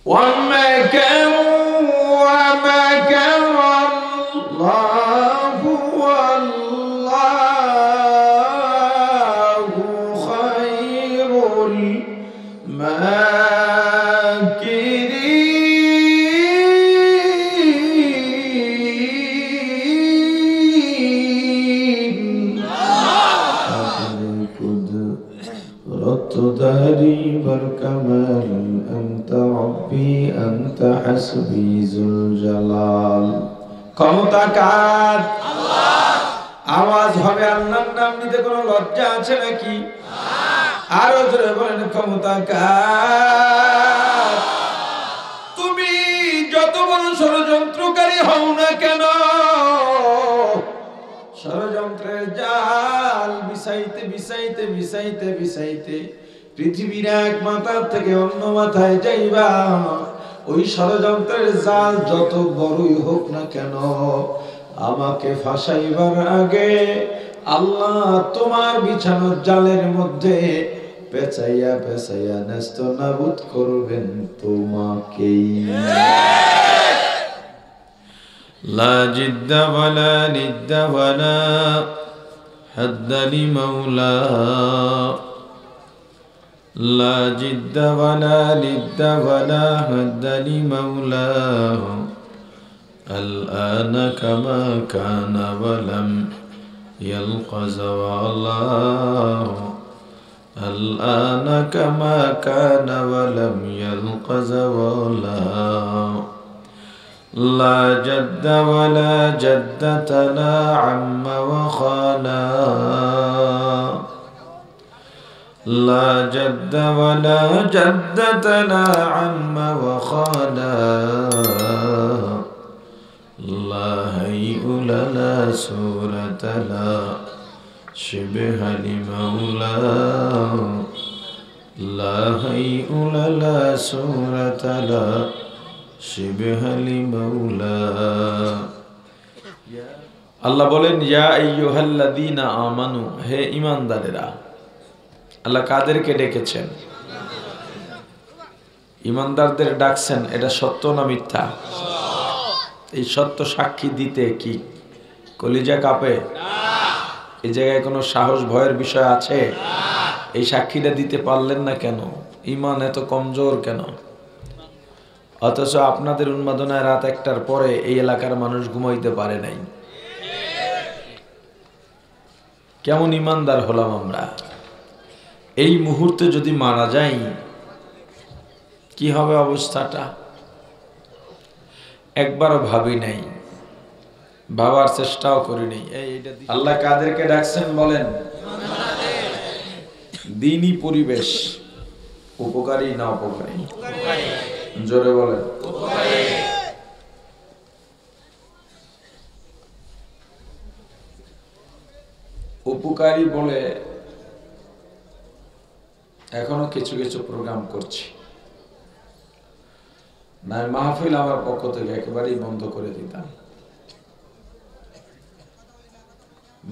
ومكروا ومكر الله والله خير الماكرين ردت داري بالكمال أنت ربي أنت حسبي ذو الجلال ক্ষমতা কার? আল্লাহ। আওয়াজ হবে আল্লাহর নাম নিতে কোনো লজ্জা আছে নাকি? আরো জোরে বলেন ক্ষমতা কার? তুমি যত বড় ষড়যন্ত্রকারী হও না কেন, ষড়যন্ত্রের জাল বিছাইতে বিছাইতে বিছাইতে বিছাইতে পৃথিবীর এক মাথার থেকে অন্য মাথায় যাইবা, ওই ষড়যন্ত্রের জাল যত বড়ই হোক না কেন, আমাকে ফাঁসাইবার আগে আল্লাহ তোমার বিছানোর জালের মধ্যে পেঁচাইয়া পেঁচাইয়া নেস্তনাবুদ করবেন তোমাকেই। লা জিদ্দা ওয়ালা নিদ্দা ওয়ালা হাদ্দা লিমাওলা, লা জিদ্দা ওয়ালা নিদ্দা ওয়ালা হাদ্দা লিমাওলা, الآن كما كان ولم يلق زواله، الآن كما كان ولم يلق زواله، لا جد ولا جدة لا عم وخالا، لا جد ولا جدة لا عم وخالا، لا هيئ لا صورة لا شبه لمولاه، لا هيئ لا صورة لا شبه لمولاه। আল্লাহ বলেন ইয়া আইয়ুহাল্লাযীনা আমানু, হে ঈমানদারেরা। আল্লাহ কাদেরকে ডেকেছেন? ঈমানদারদের ডাকছেন। এটা সত্য না মিথ্যা? এই সত্য সাক্ষী দিতে কি কলিজা কাঁপে? এই জায়গায় কোনো সাহস ভয়ের বিষয় আছে? এই সাক্ষীটা দিতে পারলেন না কেন? ঈমান এত কমজোর কেন? অথচ আপনাদের উন্মাদনায় রাত 1টার পরে এই এলাকার মানুষ ঘুমাইতে পারে নাই। কেমন ঈমানদার হলাম আমরা? এই মুহূর্তে যদি মারা যাই কি হবে অবস্থাটা? একবারও ভাবি নাই, ভাবার চেষ্টাও করি নাই। আল্লাহ কাদেরকে ডাকছেন বলেন? দ্বীনি পরিবেশ উপকারী না অপকারী? জোরে বলেন। উপকারী বলে এখনো কিছু কিছু প্রোগ্রাম করছি না, মাহফিল আমার পক্ষ থেকে একেবারেই বন্ধ করে দিতাম।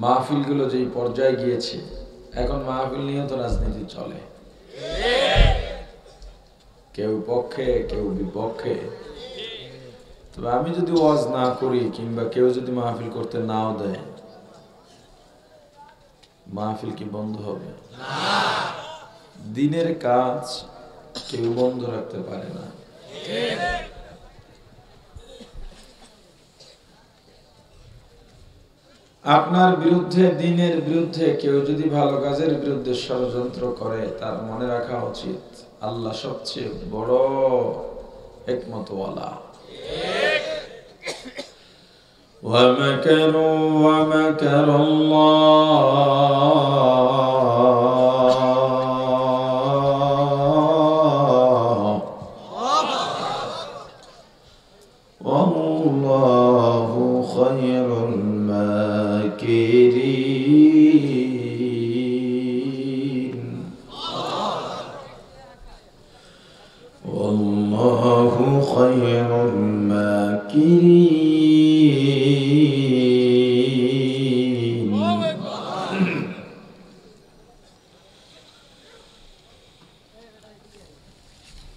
মাহফিল গুলো যেই পর্যায়ে গিয়েছে, এখন মাহফিল নিয়ে তো রাজনীতি চলে, কেউ পক্ষে কেউ বিপক্ষে। তবে আমি যদি ওয়াজ না করি কিংবা কেউ যদি মাহফিল করতে নাও দেয়, মাহফিল কি বন্ধ হবে? দিনের কাজ কেউ বন্ধ রাখতে পারে না। আপনার বিরুদ্ধে, দিনের বিরুদ্ধে কেউ যদি ভালো কাজের বিরুদ্ধে ষড়যন্ত্র করে, তার মনে রাখা উচিত আল্লাহ সবচেয়ে বড় হিকমতওয়ালা। وَمَكَرُوا وَمَكَرَ اللَّهُ وَاللَّهُ خَيْرُ الْمَاكِرِينَ وَاللَّهُ خَيْرُ الْمَاكِرِينَ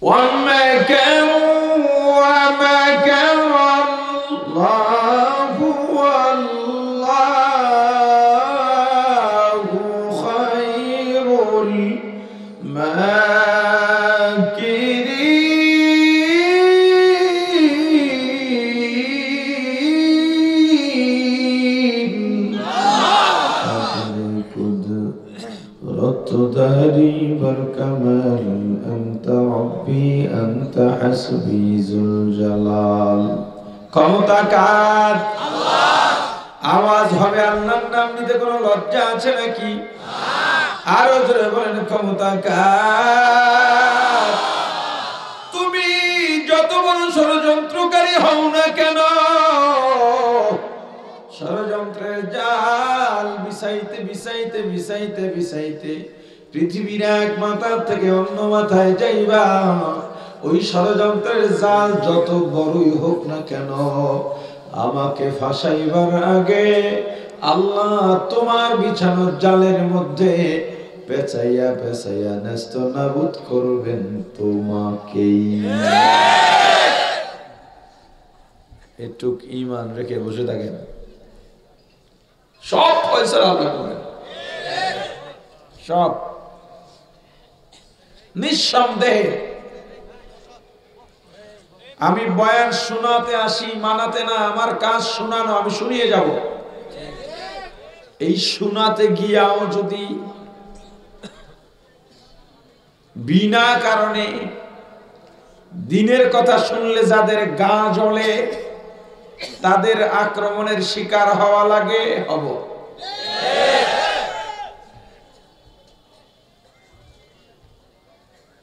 وَمَكَرُوا হাসবি যুল জালাল। ক্ষমতা কার? আল্লাহ। আওয়াজ হবে আল্লাহর নাম নিতে কোনো লজ্জা আছে নাকি? আরো জোরে বলেন ক্ষমতা কার? তুমি যত বড় ষড়যন্ত্রকারী হও না কেন, ষড়যন্ত্রের জাল বিছাইতে বিছাইতে বিছাইতে বিছাইতে পৃথিবীর এক মাথার থেকে অন্য মাথায় যাইবা, ওই ষড়যন্ত্রের জাল যত বড়ই হোক না কেন, আমাকে ফাঁসাইবার আগে আল্লাহ তোমার বিছানো জালের মধ্যে পেঁচাইয়া পেঁচাইয়া নেস্তনাবুদ করবেন তোমাকেই। এটুক ঈমান রেখে বসে থাকেন, সব ফয়সালা আল্লাহ করবেন, সব নিঃসন্দেহে। আমি বয়ান শোনাতে আসি, মানাতে না। আমার কাজ শোনানো, আমি শুনিয়ে যাব। এই শোনাতে গিয়াও যদি বিনা কারণে দিনের কথা শুনলে যাদের গা জ্বলে, তাদের আক্রমণের শিকার হওয়া লাগে, হব।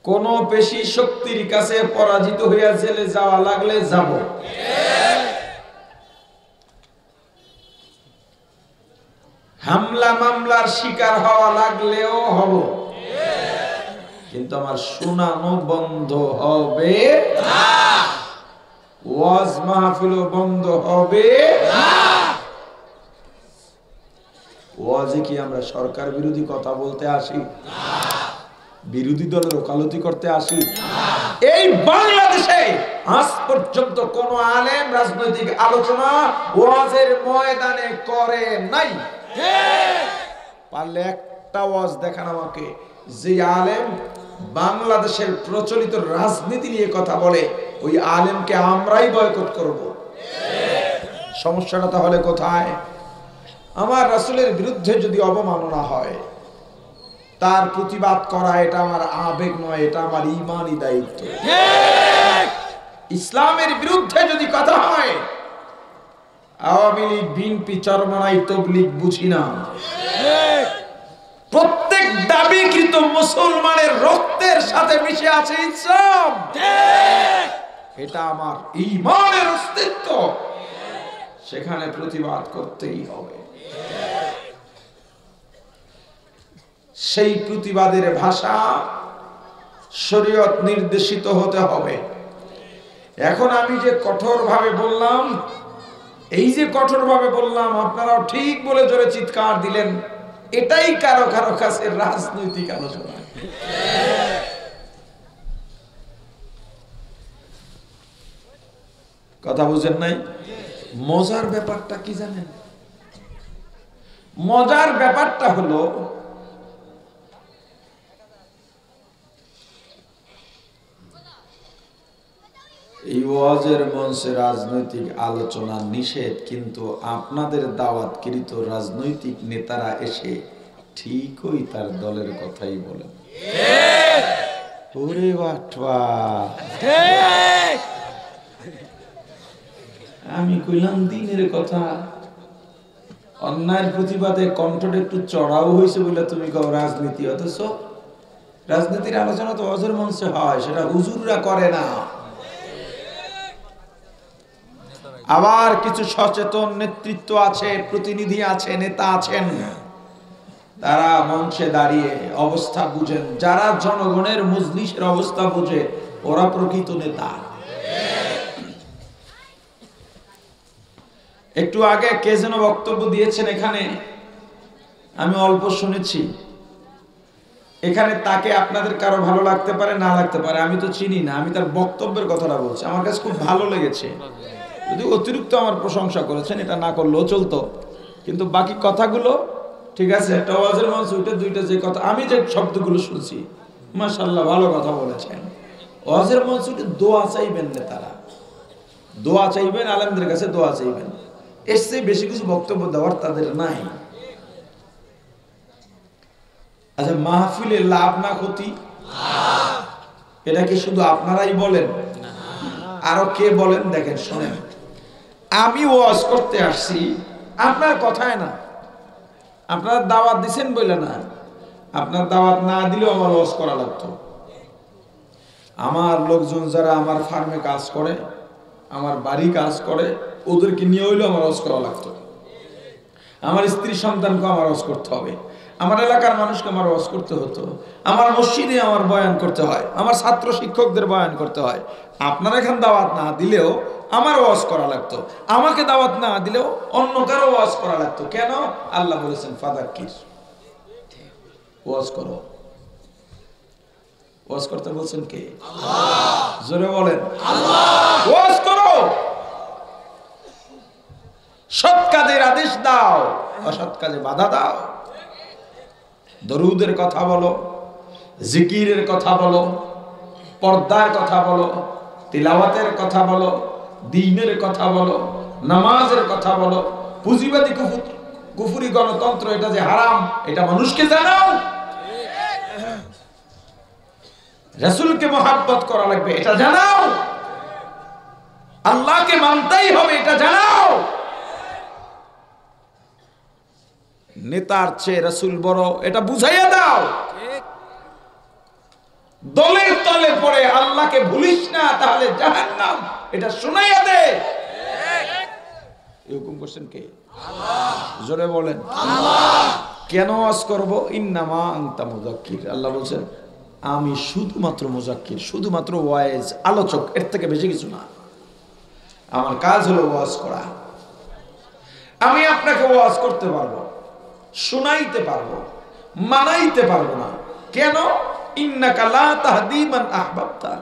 কোন পেশি শক্তির কাছে পরাজিত হইয়া জেলে যাওয়া লাগলে যাব। হামলা মামলার শিকার হওয়া লাগলেও হব, কিন্তু আমার শোনানো বন্ধ হবে না, ওয়াজ মাহফিল বন্ধ হবে না। ওয়াজে কি আমরা সরকার বিরোধী কথা বলতে আসি? বিরোধী দলের ওকালতি করতে আসি? এই বাংলাদেশে আজ পর্যন্ত কোন আলেম রাজনৈতিক আলোচনা ওয়াজের ময়দানে করে নাই। পারলে একটা ওয়াজ দেখান আমাকে যে আলেম বাংলাদেশের প্রচলিত রাজনীতি নিয়ে কথা বলে, ওই আলেমকে আমরাই বয়কট করব। সমস্যাটা তাহলে কোথায়? আমার রাসূলের বিরুদ্ধে যদি অবমাননা হয়, তার প্রতিবাদ করা এটা আমার আবেগ নয়, এটা আমার ঈমানি দায়িত্ব। ইসলামের বিরুদ্ধে যদি কথা হয়, আওয়ামী লীগ, বিএনপি, চরমনাই, তবলিগ বুঝি না, প্রত্যেক দাবিকৃত মুসলমানের রক্তের সাথে মিশে আছে ইসলাম। এটা আমার ঈমানের অস্তিত্ব, সেখানে প্রতিবাদ করতেই হবে। সেই প্রতিবাদের ভাষা শরীয়ত নির্দেশিত হতে হবে। এখন আমি যে কঠোরভাবে বললাম, এই যে কঠোরভাবে বললাম, আপনারাও ঠিক বলে জোরে চিৎকার দিলেন, এটাই কারো কারো কাছে রাজনৈতিক আলোচনা। কথা বুঝেন নাই? মজার ব্যাপারটা কি জানেন? মজার ব্যাপারটা হলো, এই ওয়াজের মঞ্চে রাজনৈতিক আলোচনা নিষেধ, কিন্তু আপনাদের দাওয়াতকৃত রাজনৈতিক নেতারা এসে ঠিকই তার দলের কথাই বলেন। ওরে বাটওয়া, আমি কইলাম দিনের কথা, অন্যায়ের প্রতিবাদে কণ্ঠটা একটু চড়াও হয়েছে বলে তুমি কও রাজনীতি। অথচ রাজনীতির আলোচনা তো ওয়াজের মঞ্চে হয়, সেটা হুজুররা করে না। আবার কিছু সচেতন নেতৃত্ব আছে, প্রতিনিধি আছে, নেতা আছেন, তারা মঞ্চে দাঁড়িয়ে অবস্থা বুঝেন। যারা জনগণের মজলিসের অবস্থা বুঝে, ওরা প্রকৃত নেতা। একটু আগে কে যেন বক্তব্য দিয়েছেন এখানে, আমি অল্প শুনেছি। এখানে তাকে আপনাদের কারো ভালো লাগতে পারে, না লাগতে পারে, আমি তো চিনি না। আমি তার বক্তব্যের কথাটা বলছি, আমার কাছে খুব ভালো লেগেছে। যদি অতিরিক্ত আমার প্রশংসা করেছেন, এটা না করলেও চলতো, কিন্তু বাকি কথাগুলো ঠিক আছে। একটা ওয়াজের মঞ্চে উঠে দুইটা যে কথা, আমি যে শব্দগুলো শুনছি, মাশাআল্লাহ ভালো কথা বলেছেন। ওয়াজের মঞ্চে উঠে দোয়া চাইবেন নেতারা, দোয়া চাইবেন, আলেমদের কাছে দোয়া চাইবেন, এর চেয়ে বেশি কিছু বক্তব্য দেওয়ার তাদের নাই। আচ্ছা, মাহফিলে লাভ না ক্ষতি, এটা কি শুধু আপনারাই বলেন? আরো কে বলেন দেখেন, শোনেন, আমি ওয়াজ করতে আসছি আপনার কথায় না, আপনার দাওয়াত দিছেন বলে না, আপনার দাওয়াত না দিলেও আমার ওয়াজ করা লাগতো। আমার লোকজন যারা আমার ফার্মে কাজ করে, আমার বাড়ি কাজ করে, ওদেরকে নিয়ে হইলেও আমার ওয়াজ করা লাগতো। আমার স্ত্রী সন্তানকে আমার ওয়াজ করতে হবে, আমার এলাকার মানুষকে আমার ওয়াজ করতে হতো, আমার মসজিদে আমার বয়ান করতে হয়, আমার ছাত্র শিক্ষকদের বয়ান করতে হয়। আপনারা এখান দাওয়াত না দিলেও আমার ওয়াজ করা লাগতো, আমাকে দাওয়াত না দিলেও অন্য কারো ওয়াজ করা লাগতো। কেন? আল্লাহ বলেছেন ফাযাক্কির, ওয়াজ করো। ওয়াজ করতে বলছেন কে? আল্লাহ। জোরে বলেন আল্লাহ। ওয়াজ করো, সৎ কাজের আদেশ দাও, অসৎ কাজে বাধা দাও। দরুদের কথা বলো, জিকিরের কথা বলো, পর্দার কথা বলো, তিলাওয়াতের কথা বলো, দ্বীনের কথা বলো, নামাজের কথা বলো। পুঁজিবাদী কুফরি গণতন্ত্র এটা যে হারাম এটা মানুষকে জানাও। রাসূলকে মহব্বত করা লাগবে এটা জানাও। আল্লাহকে মানতেই হবে এটা জানাও। নেতার চেয়ে রাসূল বড় এটা বুঝাইয়া দাও। দলের তলে পড়ে আল্লাহকে ভুলিস না তাহলে জাহান্নাম এটা শোনাইয়া দে। এরকম করছেন কে? আল্লাহ। জোরে বলেন আল্লাহ। কেন ওয়াজ করব? ইন্নামা আনতা মুযাক্কির, আল্লাহ বলেন আমি শুধুমাত্র মুযাক্কির, শুধুমাত্র ওয়াইজ, আলোচক, এর থেকে বেশি কিছু না। আমার কাজ হলো ওয়াজ করা। আমি আপনাকে ওয়াজ করতে পারবো, শোনাইতে পারবো, মানাইতে পারবো না। কেন? ইন্নাকা লা তাহদি মান আহবাবতা,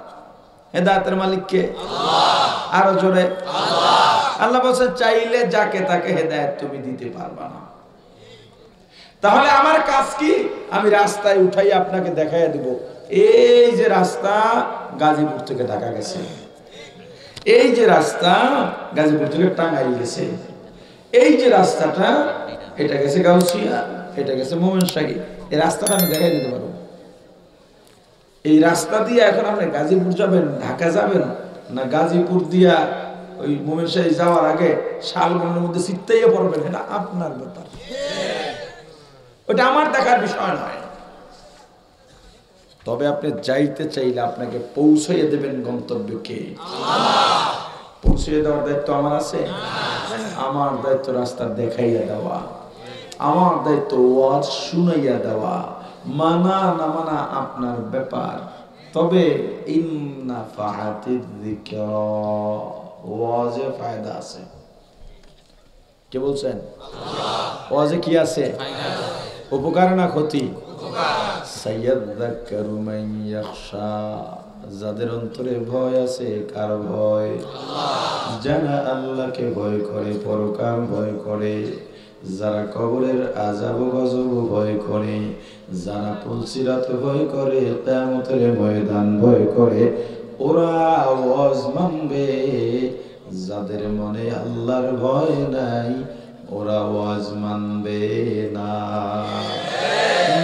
হেদায়েতের মালিক কে? আল্লাহ। আরো জোরে আল্লাহ। আল্লাহ বলেন চাইলে যাকে তাকে হেদায়েত তুমি দিতে পারবা না। তাহলে আমার কাজ কি? আমি রাস্তায় উঠাই আপনাকে দেখাইয়া দিব, এই যে রাস্তা গাজীপুর থেকে ঢাকা গেছে, এই যে রাস্তা গাজীপুর থেকে টাঙ্গাইল গেছে, এই যে রাস্তাটা এটা গেছে গাউসিয়া, এটা গেছে মোমেনশাহী, এই রাস্তাটা আমি দেখাই দিতে পারবো। এই রাস্তা দিয়ে এখন আপনি গাজীপুর যাবেন, ঢাকা যাবেন, না গাজীপুর দিয়া ওই মোমেনশাহী যাওয়ার আগে শালবনের মধ্যে ছিটতেই পড়বেন, এটা আপনার ব্যাপার, ওটা আমার দেখার বিষয় নয়। তবে আপনি যাইতে চাইলে আপনাকে পৌঁছাইয়ে দেবেন গন্তব্যকে। আল্লাহ। পৌঁছিয়ে দেওয়ার দায়িত্ব আমার আছে? আমার দায়িত্ব রাস্তা দেখাইয়া দেওয়া, আমার দায়িত্ব ওয়াজ শুনাইয়া দেওয়া। মানা না মানা আপনার ব্যাপার। তবে ইন্না ফাআতিয যিকরা, ওয়াজে ফায়দা আছে। কে বলছেন? আল্লাহ। ওয়াজে কি আছে? ফায়দা আছে। উপকার না ক্ষতি? উপকার। সাইয়াযাক্কারু মান ইয়াখশা, যাদের অন্তরে ভয় আছে। কার ভয়? আল্লাহ। যারা আল্লাহকে ভয় করে, পরকাল ভয় করে, যারা কবরের আযাব গজব ভয় করে, যারা পুলসিরাত ভয় করে, কিয়ামতের ময়দান ভয় করে, ওরা ওয়াজ মানবে। যাদের মনে আল্লাহর ভয় নাই ওরা ওয়াজ মানবে না।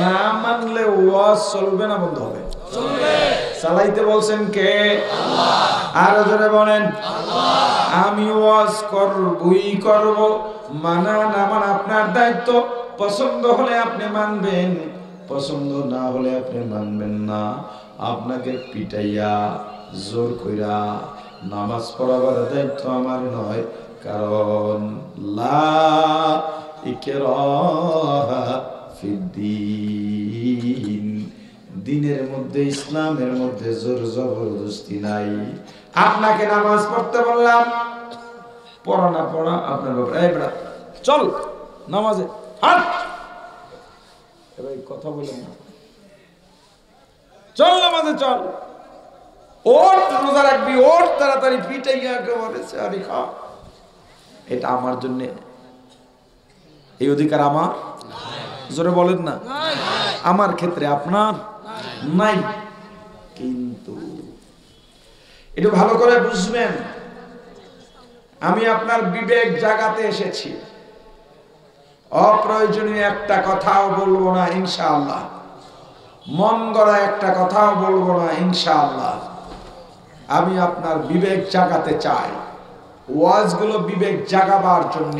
না মানলে ওয়াজ চলবে না, বন্ধ হবে? চলবে। চালাইতে বলছেন কে? আল্লাহ। আর জোরে বলেন আল্লাহ। আমি ওয়াজ করবই করব, মানা না মানা আপনার দায়িত্ব। পছন্দ হলে আপনি মানবেন, পছন্দ না হলে আপনি মানবেন না। আপনাকে পিটাইয়া জোর কইরা নামাজ পড়াবার দায়িত্ব আমার নয়, কারণ লা ইকরাহা ফিদ্দীন, দ্বীনের মধ্যে, ইসলামের মধ্যে জোর জবরদস্তি নাই। আপনাকে নামাজ পড়তে বললাম, পড়া না পড়া আপনার ব্যাপার। এই বেটা চল নামাজে, হাট, এবার কথা বলেন না, চল নামাজে চল, ওর রোজা রাখবি, ওর তাড়াতাড়ি পিটাইয়া একেবারে সারি খা। এটা আমার জন্য, এই অধিকার আমার? জোরে বলেন না। আমার ক্ষেত্রে আপনার নাই। কিন্তু এটা ভালো করে বুঝবেন, আমি আপনার বিবেক জাগাতে এসেছি। অপ্রয়োজনীয় একটা কথাও বলবো না ইনশাআল্লাহ, মন গড়া একটা কথাও বলবো না ইনশাআল্লাহ। আমি আপনার বিবেক জাগাতে চাই। ওয়াজগুলো বিবেক জাগাবার জন্য,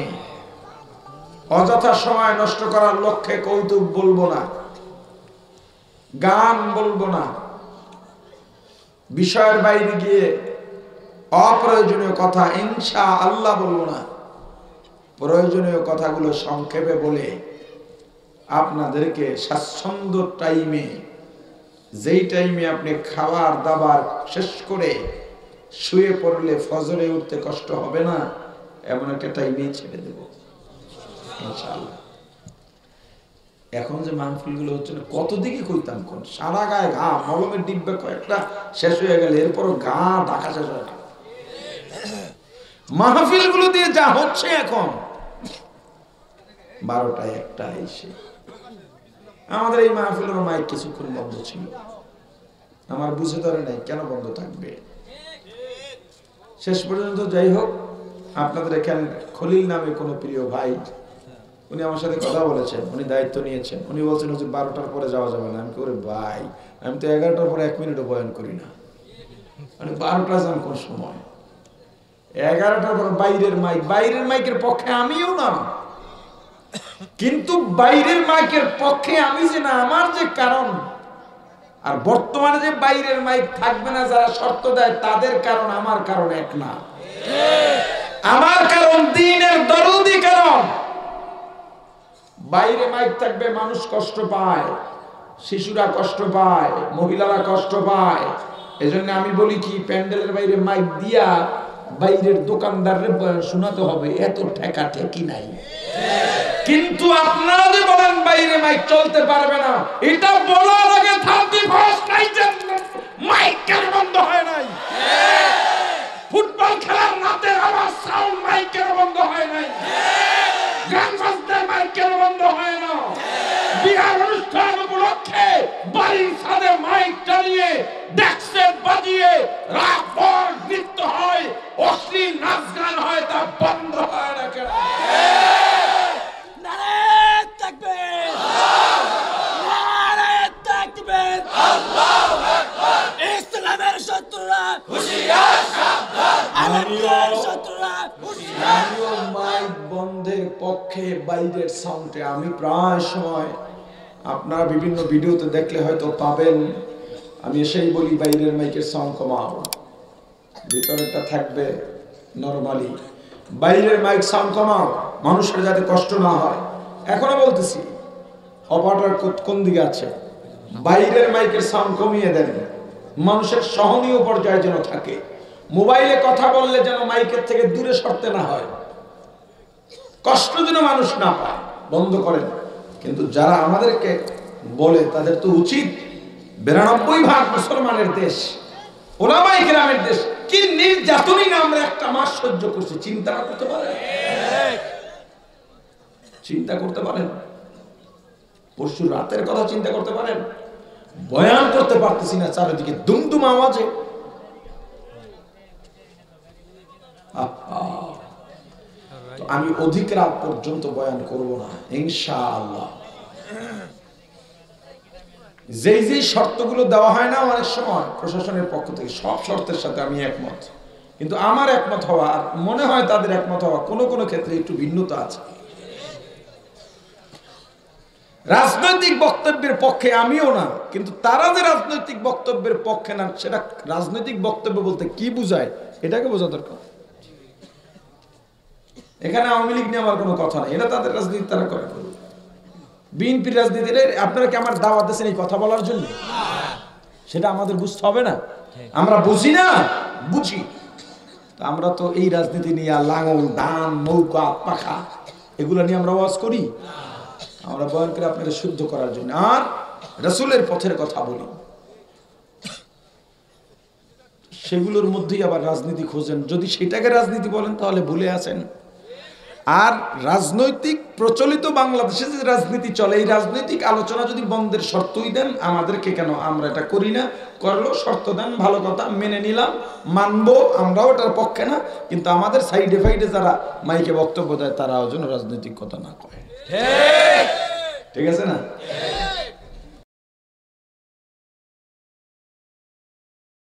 অযথা সময় নষ্ট করার লক্ষ্যে কৌতুক বলবো না, গান বলবো না, বিষয়ের বাইরে গিয়ে অপ্রয়োজনীয় কথা ইনশাআল্লাহ বলবো না। প্রয়োজনীয় কথাগুলো সংক্ষেপে বলে আপনাদেরকে স্বাচ্ছন্দ্য টাইমে, যেই টাইমে আপনি খাবার দাবার শেষ করে শুয়ে পড়লে ফজরে উঠতে কষ্ট হবে না, এমন একটা টাইমেই ছেড়ে দেব ইনশাআল্লাহ। এখন যে মাহফিলগুলো হচ্ছে না, কত দিকে কইতাম, কোন সারা গায়ে ঘা, মলমের ডিব্বা কয়েকটা শেষ হয়ে গেলে এরপরও ঘা ঢাকা শেষ হয় না। মাহফিলগুলো দিয়ে যা হচ্ছে এখন 12টা 1টা এসে, আমাদের এই মাহফিলের মাইক কিছুক্ষণ বন্ধ ছিল, আমার বুঝে ধরে নাই কেন বন্ধ থাকবে। শেষ পর্যন্ত যাই হোক, আপনাদের এখানে খলিল নামে কোনো প্রিয় ভাই, উনি আমার সাথে কথা বলেছেন, উনি দায়িত্ব নিয়েছেন। উনি বলছেন হুজুর 12টার পরে যাওয়া যাবে না। আমি করে ভাই, আমি তো 11টার পরে 1 মিনিটও বয়ান করি না, মানে 12টা যান কোন সময়, 11টার পর বাইরের মাইক, বাইরের মাইকের পক্ষে আমিও না, কিন্তু বাইরের মাইকের পক্ষে আমি যে না, আমার যে কারণ, আর বর্তমানে যে বাইরের মাইক থাকবে না যারা শর্ত দেয়, তাদের কারণ আমার কারণ এক না। আমার কারণ দ্বীনের দরদি কারণ। বাইরে মাইক থাকবে, মানুষ কষ্ট পায়, শিশুরা কষ্ট পায়, মহিলারা কষ্ট পায়। এজন্য আমি বলি কি, প্যান্ডেলের বাইরে মাইক দিয়া বাইরের দোকানদারের বয়ান শোনাতে হবে, এত ঠেকা ঠেকি নাই। কিন্তু আপনারা যে বলেন বাইরে মাইক চলতে পারবে না, এটা বলার আগে 31st নাইটের মাইক কেন বন্ধ হয় নাই? ফুটবল খেলার রাতের আওয়াজ, সাউন্ড মাইক কেন বন্ধ হয় নাই? গান বাজতে মাইক কেন বন্ধ হয় না? বিহার অনুষ্ঠান উপলক্ষে বাড়ির ছাদে মাইক চালিয়ে ডেস্কে বাজিয়ে রাতভর নৃত্য হয়, অশ্লীল নাচ গান হয়, তা বন্ধ হয় না কেন? বন্ধের পক্ষে বাইরের সাউন্ডে আমি প্রায় সময়, আপনারা বিভিন্ন ভিডিওতে দেখলে হয়তো পাবেন, আমি এসেই বলি বাইরের মাইকের সাউন্ড কমাও, ভিতরেরটা থাকবে নরমালি, বাইরের মাইক সাউন্ড কমাও, মানুষের যাতে কষ্ট না হয়। এখনো বলতেছি, অপারেটর কোন দিকে আছে, বাইরের মাইকের সাউন্ড কমিয়ে দেন, মানুষের সহনীয় পর্যায়ে যেন থাকে। মোবাইলে কথা বললে যেন মাইকের থেকে দূরে সরতে না হয়, কষ্ট যেন মানুষ না পায়, বন্ধ করেন। কিন্তু যারা আমাদেরকে বলে, তাদের তো উচিত, 92% মুসলমানের দেশ, ওলামায়ে কেরামের দেশ, কি নির্যাতনই না আমরা একটা মাস সহ্য করছি, চিন্তা করতে পারেন? চিন্তা করতে পারেন? পরশু রাতের কথা চিন্তা করতে পারেন? বয়ান করতে পারতেছি না, চারিদিকে দুমদুম আওয়াজে। আমি অধিক রাত পর্যন্ত বয়ান করব না ইনশাআল্লাহ। যেই যেই শর্তগুলো দেওয়া হয় না অনেক সময় প্রশাসনের পক্ষ থেকে, সব শর্তের সাথে আমি একমত, কিন্তু আমার একমত হওয়া আর মনে হয় তাদের একমত হওয়া কোনো কোনো ক্ষেত্রে একটু ভিন্নতা আছে। রাজনৈতিক বক্তব্যের পক্ষে আমিও না, কিন্তু তারা যে রাজনৈতিক বক্তব্যের পক্ষে না, সেটা রাজনৈতিক বক্তব্য বলতে কি বুঝায় এটাকে বোঝা দরকার। এখানে আওয়ামী লীগ নিয়ে আমার কোনো কথা নেই, এটা তাদের রাজনীতি, তারা করে। বিএনপির রাজনীতি, আপনারা কি আমার দাওয়াত দিয়েছেন এই কথা বলার জন্য? সেটা আমাদের বুঝতে হবে না? আমরা বুঝি না? বুঝি। আমরা তো এই রাজনীতি নিয়ে লাঙল, ধান, নৌকা, পাখা এগুলো নিয়ে আমরা ওয়াজ করি। আমরা বয়ান করে আপনাকে শুদ্ধ করার জন্য আর রাসূলের পথের কথা বলি। সেগুলোর মধ্যেই আবার রাজনীতি খোঁজেন। যদি সেটাকে রাজনীতি বলেন তাহলে ভুলে আছেন। আর রাজনৈতিক প্রচলিত বাংলাদেশে যে রাজনীতি চলে, এই রাজনৈতিক আলোচনা যদি বন্ধের শর্তই দেন, আমাদেরকে কেন, আমরা এটা করি না, করলো শর্ত দেন, ভালো কথা, মেনে নিলাম, মানবো, আমরাও এটার পক্ষে না, কিন্তু আমাদের সাইডে ফাইডে যারা মাইকে বক্তব্য দেয় তারাও যেন রাজনৈতিক কথা না কয়। ঠিক আছে না?